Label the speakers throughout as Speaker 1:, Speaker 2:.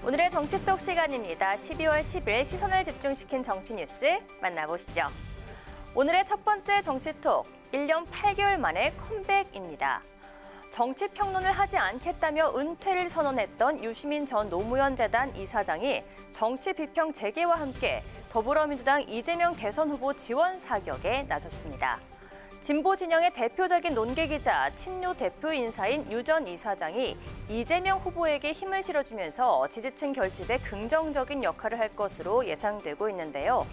Speaker 1: 오늘의 정치톡 시간입니다. 12월 10일 시선을 집중시킨 정치 뉴스 만나보시죠. 오늘의 첫 번째 정치톡, 1년 8개월 만에 컴백입니다. 정치 평론을 하지 않겠다며 은퇴를 선언했던 유시민 전 노무현 재단 이사장이 정치 비평 재개와 함께 더불어민주당 이재명 대선 후보 지원 사격에 나섰습니다. 진보 진영의 대표적인 논객이자 친노 대표 인사인 유 전 이사장이 이재명 후보에게 힘을 실어주면서 지지층 결집에 긍정적인 역할을 할 것으로 예상되고 있는데요.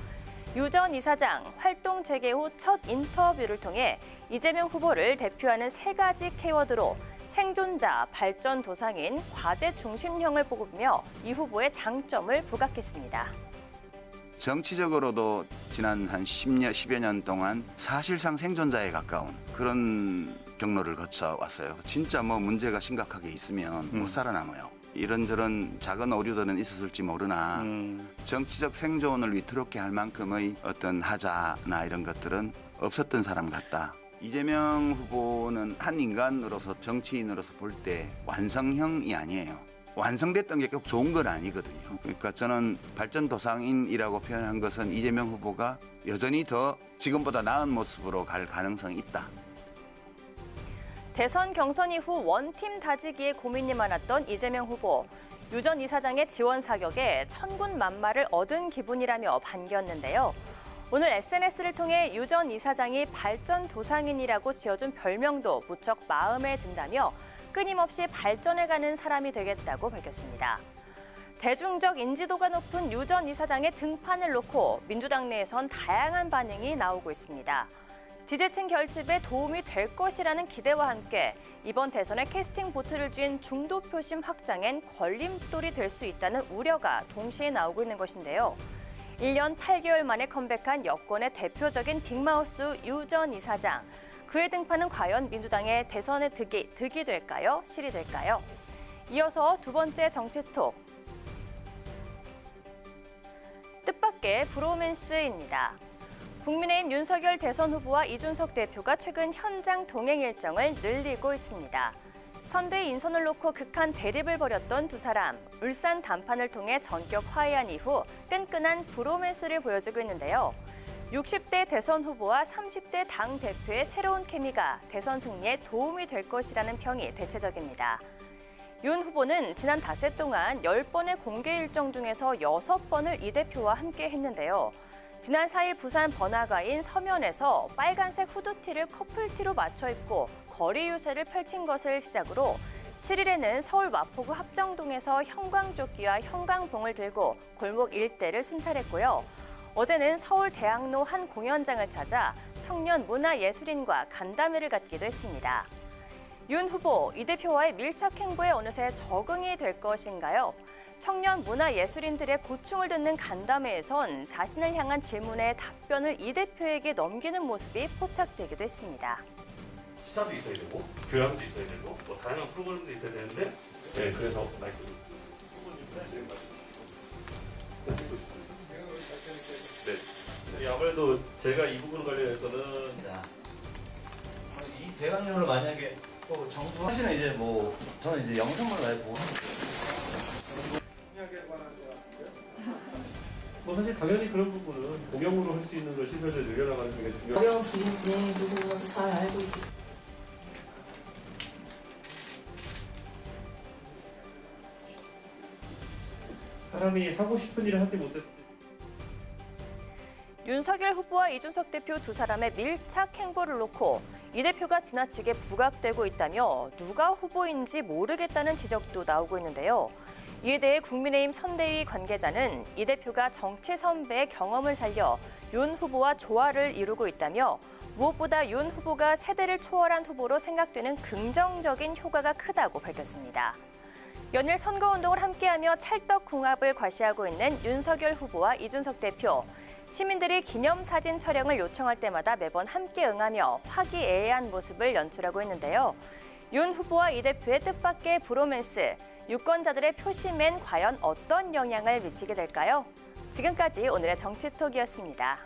Speaker 1: 유 전 이사장 활동 재개 후 첫 인터뷰를 통해 이재명 후보를 대표하는 세 가지 키워드로 생존자, 발전 도상인, 과제 중심형을 뽑으며 이 후보의 장점을 부각했습니다.
Speaker 2: 정치적으로도 지난 한 10여 년 동안 사실상 생존자에 가까운 그런 경로를 거쳐왔어요. 진짜 문제가 심각하게 있으면 못 살아남아요. 이런저런 작은 오류들은 있었을지 모르나 정치적 생존을 위태롭게 할 만큼의 어떤 하자나 이런 것들은 없었던 사람 같다. 이재명 후보는 한 인간으로서 정치인으로서 볼 때 완성형이 아니에요. 완성됐던 게 꼭 좋은 건 아니거든요. 그러니까 저는 발전도상인이라고 표현한 것은 이재명 후보가 여전히 더 지금보다 나은 모습으로 갈 가능성이 있다.
Speaker 1: 대선 경선 이후 원팀 다지기에 고민이 많았던 이재명 후보. 유 전 이사장의 지원 사격에 천군만마를 얻은 기분이라며 반겼는데요. 오늘 SNS를 통해 유 전 이사장이 발전도상인이라고 지어준 별명도 무척 마음에 든다며 끊임없이 발전해가는 사람이 되겠다고 밝혔습니다. 대중적 인지도가 높은 유 전 이사장의 등판을 놓고 민주당 내에선 다양한 반응이 나오고 있습니다. 지지층 결집에 도움이 될 것이라는 기대와 함께 이번 대선에 캐스팅 보트를 쥔 중도 표심 확장엔 걸림돌이 될 수 있다는 우려가 동시에 나오고 있는 것인데요. 1년 8개월 만에 컴백한 여권의 대표적인 빅마우스 유 전 이사장. 그의 등판은 과연 민주당의 대선에 득이 될까요? 실이 될까요? 이어서 두 번째 정치톡. 뜻밖의 브로맨스입니다. 국민의힘 윤석열 대선 후보와 이준석 대표가 최근 현장 동행 일정을 늘리고 있습니다. 선대위 인선을 놓고 극한 대립을 벌였던 두 사람, 울산 담판을 통해 전격 화해한 이후 끈끈한 브로맨스를 보여주고 있는데요. 60대 대선 후보와 30대 당 대표의 새로운 케미가 대선 승리에 도움이 될 것이라는 평이 대체적입니다. 윤 후보는 지난 닷새 동안 10번의 공개 일정 중에서 6번을 이 대표와 함께 했는데요. 지난 4일 부산 번화가인 서면에서 빨간색 후드티를 커플티로 맞춰 입고 거리 유세를 펼친 것을 시작으로 7일에는 서울 마포구 합정동에서 형광조끼와 형광봉을 들고 골목 일대를 순찰했고요. 어제는 서울 대학로 한 공연장을 찾아 청년 문화예술인과 간담회를 갖기도 했습니다. 윤 후보, 이 대표와의 밀착 행보에 어느새 적응이 될 것인가요? 청년 문화예술인들의 고충을 듣는 간담회에선 자신을 향한 질문에 답변을 이 대표에게 넘기는 모습이 포착되기도 했습니다.
Speaker 3: 시사도 있어야 되고 교양도 있어야 되고 다양한 프로그램도 있어야 되는데 네, 그래서 마이크 후보님 네. 아무래도 제가 이 부분 관련해서는
Speaker 4: 이 대강령을 만약에 또 정부 사실은 이제 저는 이제 영상만 많이 보고
Speaker 3: 사실 당연히 그런 부분은 공용으로 할 수 있는 걸 시설을 늘려나가는 게 중요해요.
Speaker 5: 어려운 기능 진행이 누구도 잘 알고 있고.
Speaker 3: 사람이 하고 싶은 일을 하지 못했을 때
Speaker 1: 윤석열 후보와 이준석 대표 두 사람의 밀착 행보를 놓고 이 대표가 지나치게 부각되고 있다며 누가 후보인지 모르겠다는 지적도 나오고 있는데요. 이에 대해 국민의힘 선대위 관계자는 이 대표가 정치 선배의 경험을 살려 윤 후보와 조화를 이루고 있다며 무엇보다 윤 후보가 세대를 초월한 후보로 생각되는 긍정적인 효과가 크다고 밝혔습니다. 연일 선거운동을 함께하며 찰떡궁합을 과시하고 있는 윤석열 후보와 이준석 대표. 시민들이 기념사진 촬영을 요청할 때마다 매번 함께 응하며 화기애애한 모습을 연출하고 있는데요. 윤 후보와 이 대표의 뜻밖의 브로맨스, 유권자들의 표심엔 과연 어떤 영향을 미치게 될까요? 지금까지 오늘의 정치톡이었습니다.